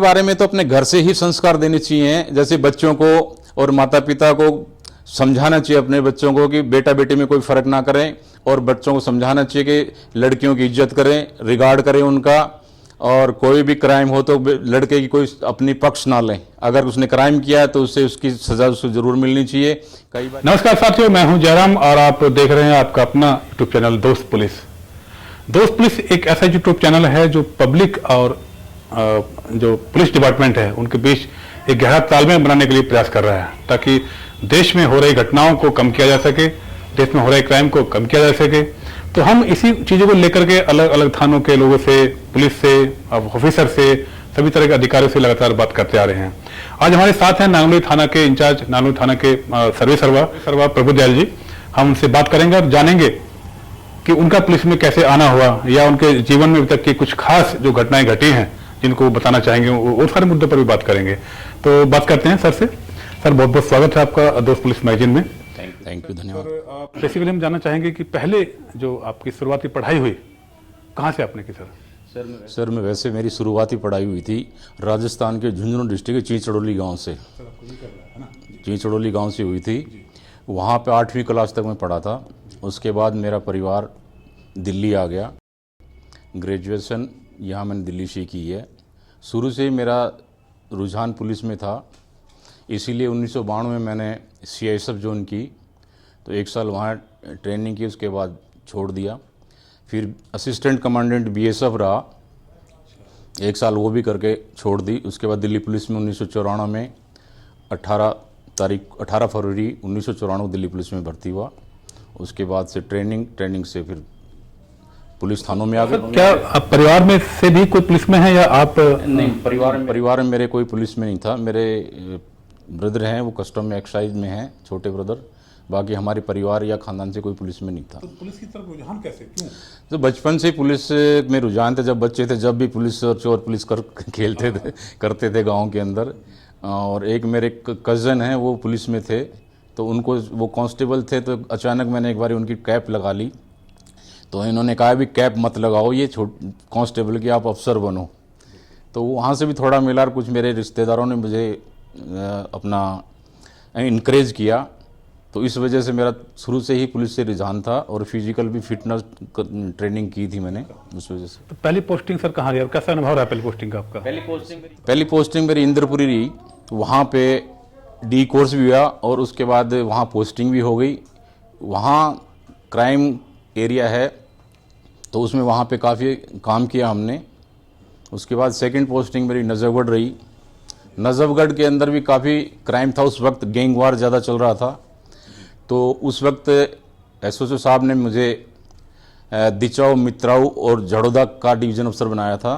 बारे में तो अपने घर से ही संस्कार देने चाहिए, जैसे बच्चों को और माता पिता को समझाना चाहिए अपने बच्चों को कि बेटा बेटी में कोई फर्क ना करें, और बच्चों को समझाना चाहिए कि लड़कियों की इज्जत करें, रिगार्ड करें उनका, और कोई भी क्राइम हो तो लड़के की कोई अपनी पक्ष ना लें। अगर उसने क्राइम किया है तो उससे उसकी सजा उसको जरूर मिलनी चाहिए। कई बार नमस्कार साथियों, मैं हूं जयराम और आप देख रहे हैं आपका अपना यूट्यूब चैनल दोस्त पुलिस। दोस्त पुलिस एक ऐसा यूट्यूब चैनल है जो पब्लिक और जो पुलिस डिपार्टमेंट है उनके बीच एक गहरा तालमेल बनाने के लिए प्रयास कर रहा है, ताकि देश में हो रही घटनाओं को कम किया जा सके, देश में हो रहे क्राइम को कम किया जा सके। तो हम इसी चीजों को लेकर के अलग अलग थानों के लोगों से, पुलिस से, ऑफिसर से, सभी तरह के अधिकारियों से लगातार बात करते आ रहे हैं। आज हमारे साथ हैं नांगलोई थाना के इंचार्ज, नांगलोई थाना के सर्वे सर्वा प्रभुदयाल जी। हम उनसे बात करेंगे और जानेंगे कि उनका पुलिस में कैसे आना हुआ, या उनके जीवन में अभी तक की कुछ खास जो घटनाएं घटी हैं जिनको वो बताना चाहेंगे, वो सारे मुद्दों पर भी बात करेंगे। तो बात करते हैं सर से। सर, बहुत बहुत स्वागत है आपका दोस्त पुलिस मैगजीन में। थैंक यू, धन्यवाद। बेसिकली हम जानना चाहेंगे कि पहले जो आपकी शुरुआती पढ़ाई हुई कहाँ से आपने की सर? सर मैं वैसे मेरी शुरुआती पढ़ाई हुई थी राजस्थान के झुंझुनू डिस्ट्रिक्ट के चीचड़ोली गांव से। चीचड़ोली गांव से हुई थी। वहाँ पे 8वीं क्लास तक मैं पढ़ा था। उसके बाद मेरा परिवार दिल्ली आ गया। ग्रेजुएशन यहाँ मैंने दिल्ली से की है। शुरू से ही मेरा रुझान पुलिस में था, इसीलिए 1992 में मैंने CISF ज्वाइन की। तो 1 साल वहाँ ट्रेनिंग की, उसके बाद छोड़ दिया। फिर असिस्टेंट कमांडेंट BSF रहा, 1 साल वो भी करके छोड़ दी। उसके बाद दिल्ली पुलिस में 1994 में 18 फरवरी 1994 दिल्ली पुलिस में भर्ती हुआ। उसके बाद से ट्रेनिंग से फिर पुलिस थानों में आ गए। क्या आप परिवार में से भी कोई पुलिस में है या आप? नहीं, परिवार में मेरे कोई पुलिस में नहीं था। मेरे ब्रदर हैं, वो कस्टम में एक्साइज में हैं, छोटे ब्रदर। बाकी हमारे परिवार या खानदान से कोई पुलिस में नहीं था। तो पुलिस की तरफ रुझान कैसे, क्यों? तो बचपन से पुलिस में रुझान थे। जब बच्चे थे जब भी पुलिस और चोर पुलिस खेलते थे, करते थे गांव के अंदर। और एक मेरे कज़न हैं, वो पुलिस में थे, तो उनको वो कांस्टेबल थे। तो अचानक मैंने एक बार उनकी कैप लगा ली, तो इन्होंने कहा भी कैप मत लगाओ, ये कांस्टेबल की, आप अफसर बनो। तो वहाँ से भी थोड़ा मिला। और कुछ मेरे रिश्तेदारों ने मुझे अपना इनकरेज किया। तो इस वजह से मेरा शुरू से ही पुलिस से रुझान था, और फिजिकल भी फिटनेस ट्रेनिंग की थी मैंने उस वजह से। तो पहली पोस्टिंग सर कहाँ रही और कैसा अनुभव रहा पहली पोस्टिंग का आपका? पहली पोस्टिंग मेरी इंद्रपुरी रही। वहाँ पे डी कोर्स भी हुआ, और उसके बाद वहाँ पोस्टिंग भी हो गई। वहाँ क्राइम एरिया है, तो उसमें वहाँ पे काफ़ी काम किया हमने। उसके बाद सेकंड पोस्टिंग मेरी नजफगढ़ रही। नजफगढ़ के अंदर भी काफ़ी क्राइम था। उस वक्त गैंग वार ज़्यादा चल रहा था। तो उस वक्त SHO साहब ने मुझे दिचाऊ, मित्राऊ और जड़ोदा का डिवीज़न अफसर बनाया था।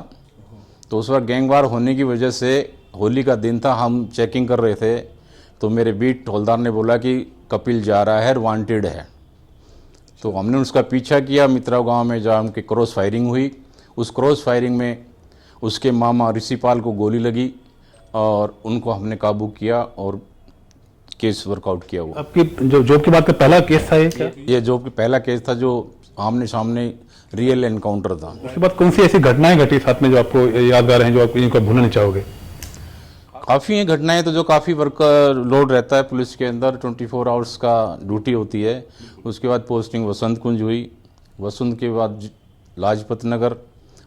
तो उस वक्त गैंग वार होने की वजह से, होली का दिन था, हम चेकिंग कर रहे थे, तो मेरे बीट हवलदार ने बोला कि कपिल जा रहा है, वांटेड है। तो हमने उसका पीछा किया। मित्राऊ गांव में जहाँ उनकी क्रॉस फायरिंग हुई, उस क्रॉस फायरिंग में उसके मामा ऋषिपाल को गोली लगी, और उनको हमने काबू किया और केस वर्कआउट किया हुआ। आपकी जो जॉब की बात है, पहला केस था ये क्या? ये जॉब का पहला केस था, जो आमने सामने रियल एनकाउंटर था। उसके बाद कौन सी ऐसी घटनाएं घटी साथ में जो आपको यादगार हैं, जो आप इनको भूलना नहीं चाहोगे? काफ़ी हैं घटनाएं तो, जो काफ़ी वर्क लोड रहता है पुलिस के अंदर। 24 आवर्स का ड्यूटी होती है। उसके बाद पोस्टिंग वसंत कुंज हुई। वसंत के बाद लाजपत नगर।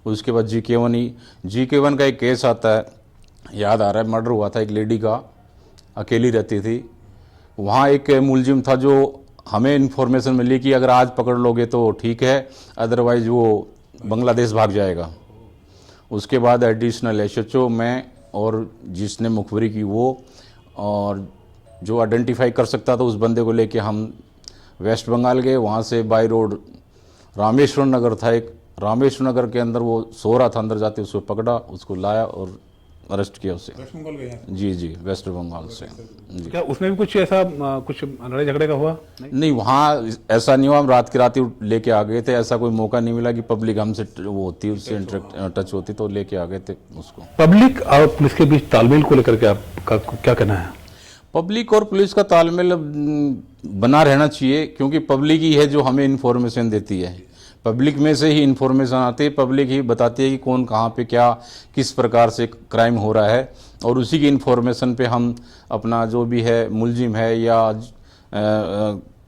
उसके बाद GK1 का एक केस आता है, याद आ रहा है, मर्डर हुआ था एक लेडी का, अकेली रहती थी। वहाँ एक मुलजिम था, जो हमें इन्फॉर्मेशन मिली कि अगर आज पकड़ लोगे तो ठीक है, अदरवाइज वो बांग्लादेश भाग जाएगा। उसके बाद एडिशनल SHO मैं और जिसने मुखबरी की वो, और जो आइडेंटिफाई कर सकता था उस बंदे को लेके हम वेस्ट बंगाल गए। वहाँ से बाई रोड रामेश्वर नगर था एक, रामेश्वर नगर के अंदर वो सो रहा था, अंदर जाते उसको पकड़ा, उसको लाया और अरेस्ट किया उसे। वेस्ट बंगाल गए हैं? जी, वेस्ट बंगाल से। जी। क्या उसमें भी कुछ ऐसा कुछ लड़ाई झगड़े का हुआ? नहीं, वहाँ ऐसा नहीं हुआ। हम रात की रात ही लेके आ गए थे। ऐसा कोई मौका नहीं मिला कि पब्लिक हमसे वो होती, उससे टच होती, तो लेके आ गए थे उसको। पब्लिक और पुलिस के बीच तालमेल को लेकर के आपका क्या कहना है? पब्लिक और पुलिस का तालमेल बना रहना चाहिए, क्योंकि पब्लिक ही है जो हमें इन्फॉर्मेशन देती है। पब्लिक में से ही इन्फॉर्मेशन आती है, पब्लिक ही बताती है कि कौन कहाँ पे क्या किस प्रकार से क्राइम हो रहा है, और उसी की इन्फॉर्मेशन पे हम अपना जो भी है मुलजिम है या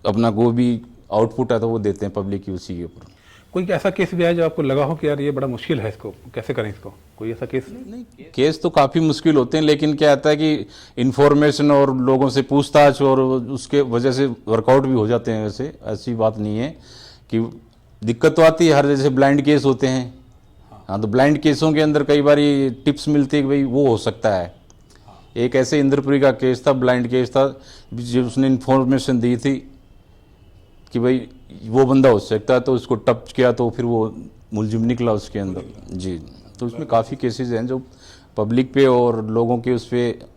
अपना जो भी आउटपुट है तो वो देते हैं पब्लिक की उसी के ऊपर। कोई ऐसा केस भी है जो आपको लगा हो कि यार ये बड़ा मुश्किल है, इसको कैसे करें, इसको कोई ऐसा केस? नहीं, केस तो काफ़ी मुश्किल होते हैं, लेकिन क्या आता है कि इन्फॉर्मेशन और लोगों से पूछताछ और उसके वजह से वर्कआउट भी हो जाते हैं। वैसे ऐसी बात नहीं है कि दिक्कत तो आती है, हर जैसे ब्लाइंड केस होते हैं। हाँ, तो ब्लाइंड केसों के अंदर कई बार टिप्स मिलती है कि भाई वो हो सकता है। एक ऐसे इंद्रपुरी का केस था, ब्लाइंड केस था, जो उसने इन्फॉर्मेशन दी थी कि भाई वो बंदा हो सकता है, तो उसको टच किया तो फिर वो मुलजिम निकला उसके अंदर जी। तो उसमें काफ़ी केसेस हैं जो पब्लिक पे और लोगों के उस पर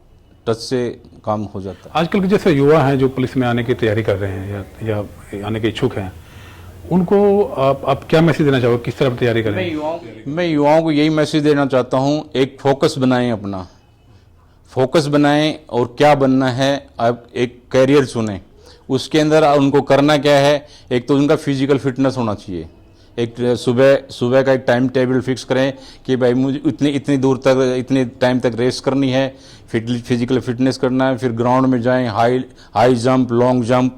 टच से काम हो जाता है। आजकल के जैसे युवा हैं जो पुलिस में आने की तैयारी कर रहे हैं या आने के इच्छुक हैं, उनको आप क्या मैसेज देना चाहोगे, किस तरह तैयारी करें? मैं युवाओं को यही मैसेज देना चाहता हूँ, एक फोकस बनाएं, अपना फोकस बनाएं और क्या बनना है आप एक कैरियर चुनें। उसके अंदर उनको करना क्या है, एक तो उनका फिजिकल फिटनेस होना चाहिए। एक सुबह का एक टाइम टेबल फिक्स करें कि भाई मुझे इतनी दूर तक इतने टाइम तक रेस करनी है, फिजिकल फिटनेस करना है। फिर ग्राउंड में जाएं, हाई जंप, लॉन्ग जंप,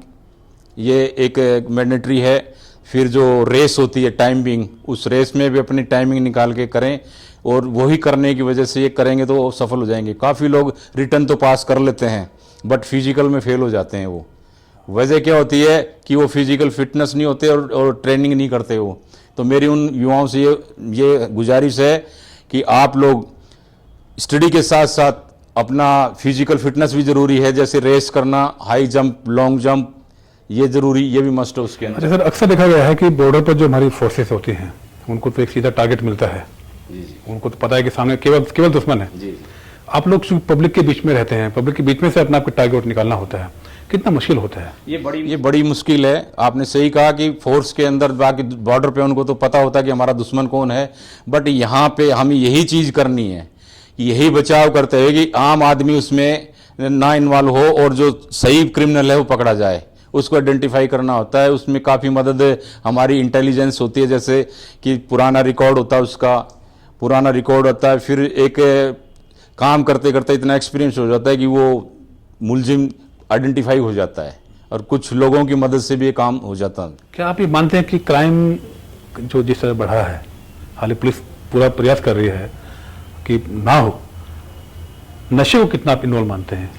ये एक मैंडेटरी है। फिर जो रेस होती है टाइमिंग, उस रेस में भी अपनी टाइमिंग निकाल के करें, और वही करने की वजह से ये करेंगे तो सफल हो जाएंगे। काफ़ी लोग रिटर्न तो पास कर लेते हैं बट फिजिकल में फेल हो जाते हैं। वो वजह क्या होती है कि वो फिजिकल फिटनेस नहीं होते और ट्रेनिंग नहीं करते वो। तो मेरी उन युवाओं से ये गुजारिश है कि आप लोग स्टडी के साथ साथ अपना फिजिकल फिटनेस भी ज़रूरी है, जैसे रेस करना, हाई जंप, लॉन्ग जंप, ये ज़रूरी, ये भी मस्ट है उसके अंदर। अच्छा सर, अक्सर देखा गया है कि बॉर्डर पर जो हमारी फोर्सेस होती हैं उनको तो एक सीधा टारगेट मिलता है, उनको तो पता है कि सामने केवल दुश्मन है। आप लोग पब्लिक के बीच में रहते हैं, पब्लिक के बीच में से अपना आपको टारगेट निकालना होता है, कितना मुश्किल होता है? ये बड़ी मुश्किल है। आपने सही कहा कि फोर्स के अंदर बाकी बॉर्डर पे उनको तो पता होता है कि हमारा दुश्मन कौन है, बट यहाँ पे हमें यही चीज़ करनी है, यही बचाव करते हुए कि आम आदमी उसमें ना इन्वॉल्व हो और जो सही क्रिमिनल है वो पकड़ा जाए, उसको आइडेंटिफाई करना होता है। उसमें काफ़ी मदद हमारी इंटेलिजेंस होती है, जैसे कि पुराना रिकॉर्ड होता है, उसका पुराना रिकॉर्ड होता है। फिर एक काम करते करते इतना एक्सपीरियंस हो जाता है कि वो मुलजिम आइडेंटिफाई हो जाता है, और कुछ लोगों की मदद से भी ये काम हो जाता है। क्या आप ये मानते हैं कि क्राइम जो जिस तरह बढ़ा है, हालांकि पुलिस पूरा प्रयास कर रही है कि ना हो, नशे को कितना आप इन्वॉल्व मानते हैं?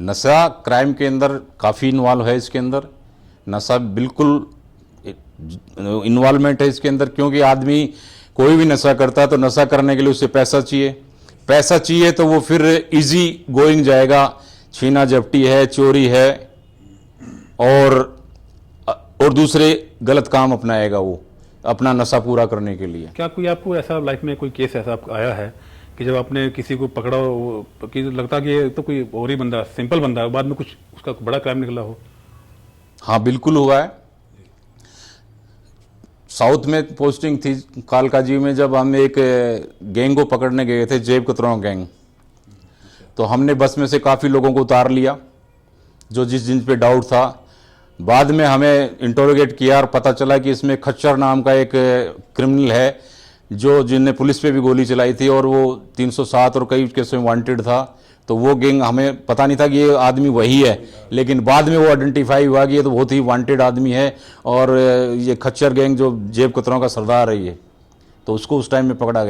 नशा क्राइम के अंदर काफ़ी इन्वॉल्व है। इसके अंदर नशा बिल्कुल इन्वॉल्वमेंट है इसके अंदर, क्योंकि आदमी कोई भी नशा करता है तो नशा करने के लिए उसे पैसा चाहिए तो वो फिर इजी गोइंग जाएगा, छीना झपटी है, चोरी है, और दूसरे गलत काम अपनाएगा वो अपना नशा पूरा करने के लिए। क्या कोई आपको ऐसा लाइफ में कोई केस ऐसा आया है कि जब आपने किसी को पकड़ा हो कि लगता कि ये तो कोई और ही बंदा, सिंपल बंदा, बाद में कुछ उसका बड़ा क्राइम निकला हो? हाँ, बिल्कुल हुआ है। साउथ में पोस्टिंग थी कालकाजी में, जब हम एक गैंग को पकड़ने गए थे, जेब कतरों गैंग। तो हमने बस में से काफ़ी लोगों को उतार लिया जो जिन पे डाउट था। बाद में हमें इंटरोगेट किया और पता चला कि इसमें खच्चर नाम का एक क्रिमिनल है जो जिनने पुलिस पे भी गोली चलाई थी, और वो 307 और कई केसों में वांटेड था। तो वो गैंग, हमें पता नहीं था कि ये आदमी वही है, लेकिन बाद में वो आइडेंटिफाई हुआ कि ये तो बहुत ही वांटेड आदमी है, और ये खच्चर गैंग जो जेब कतरों का सरदार है ये, तो उसको उस टाइम में पकड़ा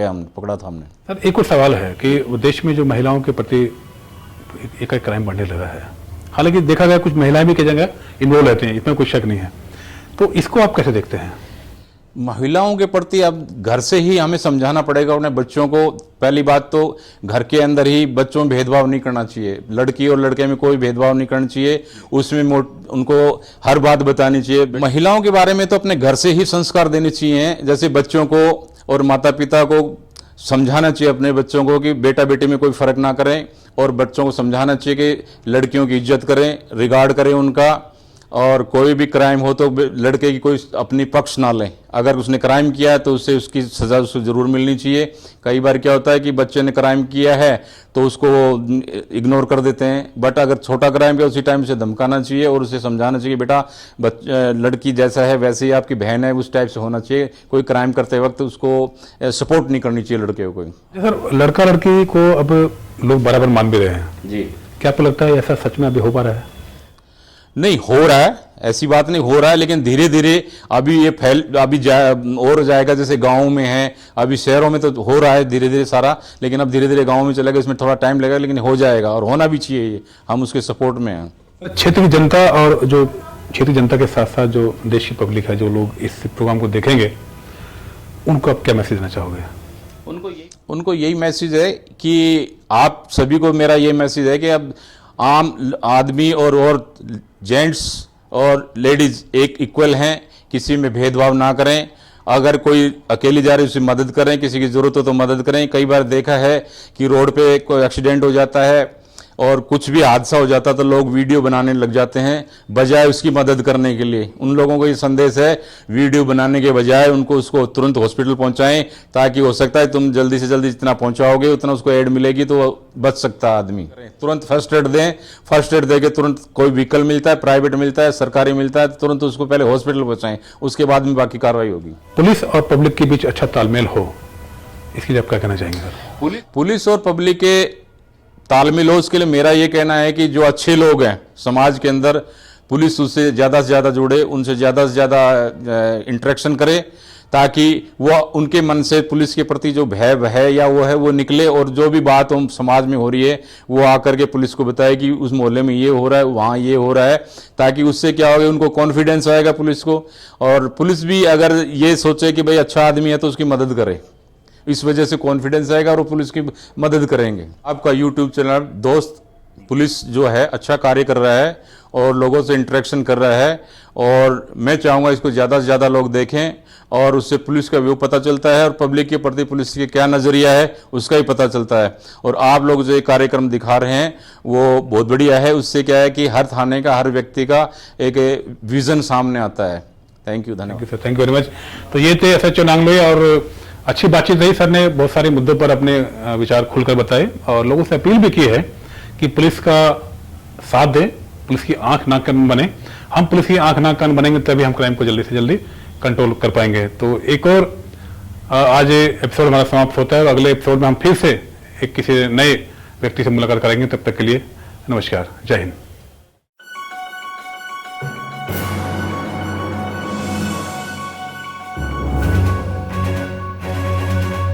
था हमने। सर, एक और सवाल है कि देश में जो महिलाओं के प्रति एक क्राइम बढ़ने लगा है, हालांकि देखा गया कुछ महिलाएं भी कई जगह इन्वॉल्व रहती हैं, इसमें कोई शक नहीं है, तो इसको आप कैसे देखते हैं? महिलाओं के प्रति अब घर से ही हमें समझाना पड़ेगा उन्हें, बच्चों को। पहली बात तो घर के अंदर ही बच्चों में भेदभाव नहीं करना चाहिए, लड़की और लड़के में कोई भेदभाव नहीं करना चाहिए, उसमें उनको हर बात बतानी चाहिए। महिलाओं के बारे में तो अपने घर से ही संस्कार देने चाहिए, जैसे बच्चों को और माता पिता को समझाना चाहिए अपने बच्चों को कि बेटा बेटी में कोई फर्क ना करें, और बच्चों को समझाना चाहिए कि लड़कियों की इज्जत करें, रिगार्ड करें उनका, और कोई भी क्राइम हो तो लड़के की कोई अपनी पक्ष ना लें। अगर उसने क्राइम किया है तो उससे उसकी सज़ा उसको ज़रूर मिलनी चाहिए। कई बार क्या होता है कि बच्चे ने क्राइम किया है तो उसको इग्नोर कर देते हैं, बट अगर छोटा क्राइम किया उसी टाइम से धमकाना चाहिए और उसे समझाना चाहिए बेटा लड़की जैसा है वैसे ही आपकी बहन है, उस टाइप से होना चाहिए। कोई क्राइम करते वक्त उसको सपोर्ट नहीं करनी चाहिए लड़के को। सर, लड़का लड़की को अब लोग बराबर मान भी रहे हैं जी, क्या आपको लगता है ऐसा सच में अभी हो पा रहा है? नहीं हो रहा है, ऐसी बात नहीं, हो रहा है, लेकिन धीरे धीरे अभी ये और जाएगा। जैसे गाँव में है, अभी शहरों में तो हो रहा है धीरे धीरे सारा, लेकिन अब धीरे धीरे गाँव में चलेगा, इसमें थोड़ा टाइम लगेगा, लेकिन हो जाएगा और होना भी चाहिए। ये हम उसके सपोर्ट में हैं। क्षेत्र की जनता और जो क्षेत्रीय जनता के साथ साथ जो देश की पब्लिक है, जो लोग इस प्रोग्राम को देखेंगे, उनको आप क्या मैसेज देना चाहोगे? उनको यही मैसेज है कि आप सभी को मेरा ये मैसेज है कि अब आम आदमी और जेंट्स और लेडीज एक इक्वल हैं, किसी में भेदभाव ना करें। अगर कोई अकेली जा रही है उसे मदद करें, किसी की ज़रूरत हो तो मदद करें। कई बार देखा है कि रोड पे कोई एक्सीडेंट हो जाता है और कुछ भी हादसा हो जाता तो लोग वीडियो बनाने लग जाते हैं बजाय उसकी मदद करने के लिए। उन लोगों को ये संदेश है, वीडियो बनाने के बजाय उनको उसको तुरंत हॉस्पिटल पहुंचाएं, ताकि हो सकता है तुम जल्दी से जल्दी जितना पहुंचाओगे उतना उसको एड मिलेगी तो बच सकता है आदमी। तुरंत फर्स्ट एड दें, फर्स्ट एड दे के तुरंत कोई व्हीकल मिलता है, प्राइवेट मिलता है, सरकारी मिलता है, तुरंत उसको पहले हॉस्पिटल पहुंचाएं, उसके बाद में बाकी कार्रवाई होगी। पुलिस और पब्लिक के बीच अच्छा तालमेल हो, इसके लिए आप क्या कहना चाहेंगे सर? पुलिस और पब्लिक के तालमेल हो, उसके लिए मेरा ये कहना है कि जो अच्छे लोग हैं समाज के अंदर, पुलिस उससे ज़्यादा से ज़्यादा जुड़े, उनसे ज़्यादा से ज़्यादा इंटरेक्शन करे, ताकि वो उनके मन से पुलिस के प्रति जो भय है या वो है वो निकले, और जो भी बात हम समाज में हो रही है वो आकर के पुलिस को बताए कि उस मोहल्ले में ये हो रहा है, वहाँ ये हो रहा है, ताकि उससे क्या होगा, उनको कॉन्फिडेंस आएगा पुलिस को। और पुलिस भी अगर ये सोचे कि भाई अच्छा आदमी है तो उसकी मदद करे, इस वजह से कॉन्फिडेंस आएगा और वो पुलिस की मदद करेंगे। आपका यूट्यूब चैनल दोस्त पुलिस जो है अच्छा कार्य कर रहा है और लोगों से इंटरेक्शन कर रहा है, और मैं चाहूँगा इसको ज़्यादा से ज़्यादा लोग देखें और उससे पुलिस का व्यू पता चलता है और पब्लिक के प्रति पुलिस के क्या नज़रिया है उसका ही पता चलता है। और आप लोग जो ये कार्यक्रम दिखा रहे हैं वो बहुत बढ़िया है, उससे क्या है कि हर थाने का, हर व्यक्ति का एक विज़न सामने आता है। थैंक यू, धन्यवाद sir, thank you very much. तो ये थे SHO नांगलोई, और अच्छी बातचीत रही। सर ने बहुत सारे मुद्दों पर अपने विचार खुलकर बताए और लोगों से अपील भी की है कि पुलिस का साथ दें, पुलिस की आंख नाक कान बने। हम पुलिस की आंख नाक कान बनेंगे तभी हम क्राइम को जल्दी से जल्दी कंट्रोल कर पाएंगे। तो एक और आज एपिसोड हमारा समाप्त होता है और अगले एपिसोड में हम फिर से एक किसी नए व्यक्ति से मुलाकात करेंगे। तब तक के लिए नमस्कार, जय हिंद।